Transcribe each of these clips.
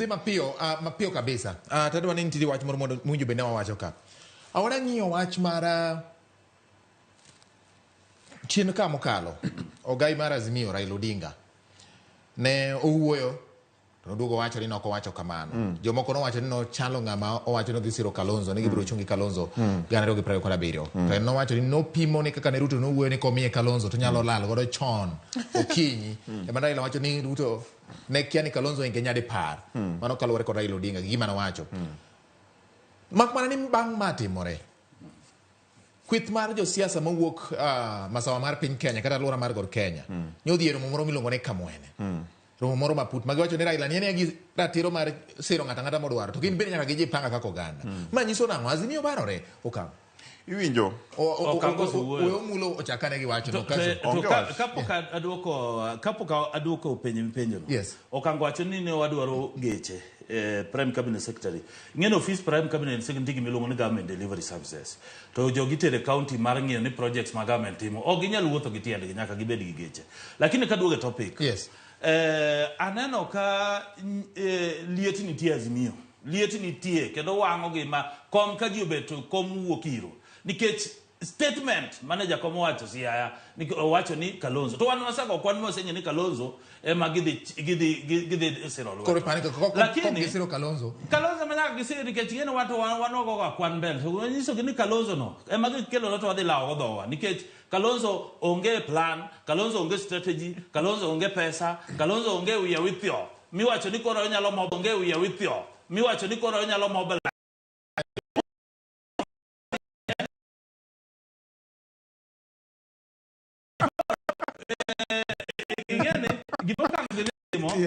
dhi mapiyo kabisa. Tadwa ni nitiere wach moro mondo mwinjo bende wawacho ka. Ahora ng'iyo wach mar chien ka mokalo. Ogai mar Azimio Raila Odinga ne owuoyo to noduogo wacho ni nok owacho kamano. Jomoko nowacho ni no chalo ng'ama owacho ni dhi siro Kalonzo ni gibiro chungi Kalonzo 2027. To en nowacho ni nopimo ni kaka ne Ruto nowuoyo ni komiye Kalonzo to nyalo lal godo chon okinyi. Ema Raila wacho ni Ruto ne kia ni Kalonzo inge nyadi par. Mano kaluwore kod Raila Odinga gima nowacho. Mak mana ni bang' matimore. Kwith mar josiasa mawuok masawa mar piny Kenya kata alwora mar gor Kenya. Nyodhi romo moro miluongo ni Kamwene. Romo moro maput magiwacho ni Raila ni ene gi ratiro mar siro ng'ata modwaro to gin bende nyaka gijipanga kaka oganda. Ma nyiso nang'o Azimio barore okang'. Iwinjo Omullo ochakane gi wacho no kapok aduoko penjo. Yes. Okang' wacho ni ne wadwaro geche Prime Cabinet Secretary. Ng'eno office Prime Cabinet Secretary miluongo ni Government Delivery Services. To jogi tere county mar ng'iyo ni projects ma government timo. Ok ginyal wuotho gi tiendgi nyaka gibed gi geche. Lakini kaduogo e topic. Yes. Aneno ka lieti nitie Azimio. Lieti nitie kendo wang'o gima kom ka ji obeto kom wuok iro. Nikech statement manager kom wacho siaya wacho ni Kalonzo to wan wasako kwan mosenye ni Kalonzo ema gidhi siro lwedo. Kore panika lakini siro Kalonzo manyaka gisiro nikech ngene watu wanogo ga kwan mbele. So nyiso ni Kalonzo no ema gikelo loto wadhi lawo dhowa nikech Kalonzo onge plan, Kalonzo onge strategy, Kalonzo onge pesa, Kalonzo onge wiya withio. Miwacho ni koro onyalo mob onge wiya withio. Miwacho ni koro onyalo mob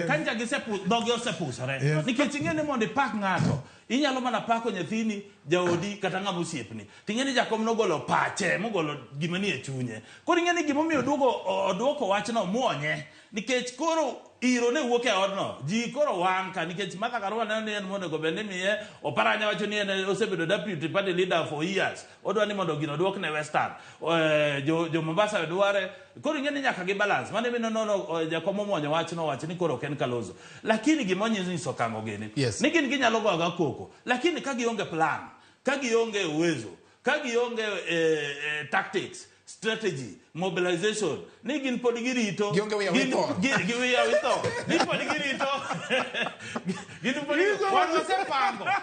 kanja gisepu dogi osepusore nikech ing'eni mondo ipak ng'ato inyalo mana pako nyathini jaodi kata ng'ama osiepni ting'eni jakom nogolo pache mogolo gima nie chunye koro ing'eni gimomiyo oduoko wachno muonye nikech koro iro ne wuok e odno ji koro wang' ka nikech Martha Karua neno ni en monego bed ni miye Oparanya wacho ni en osebedo deputy party leader for years odwa ni mondo gino duok ne Western jo Mombasa dware koro ing'eni nyaka gi balance mane mi nono jakom omuonyo wachno wacho ni koro ok en Kalonzo lakini gimonyiso ni sokango gini ni gin ginyalo goga koko lakini ka gionge plan ka gionge uwezo ka gionge tactics strategy mobilization ni gin pod girito gin pod girito gin pod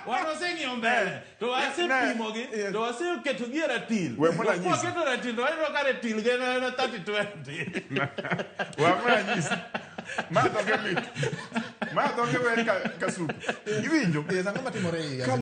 waseng'iyo mbele to wasepimogi to waseketo gi ratil waketo ratil to waneno ka ratil geno 30-20 wamanyisi madhoge wer kasuku iwinjo ang'o matimore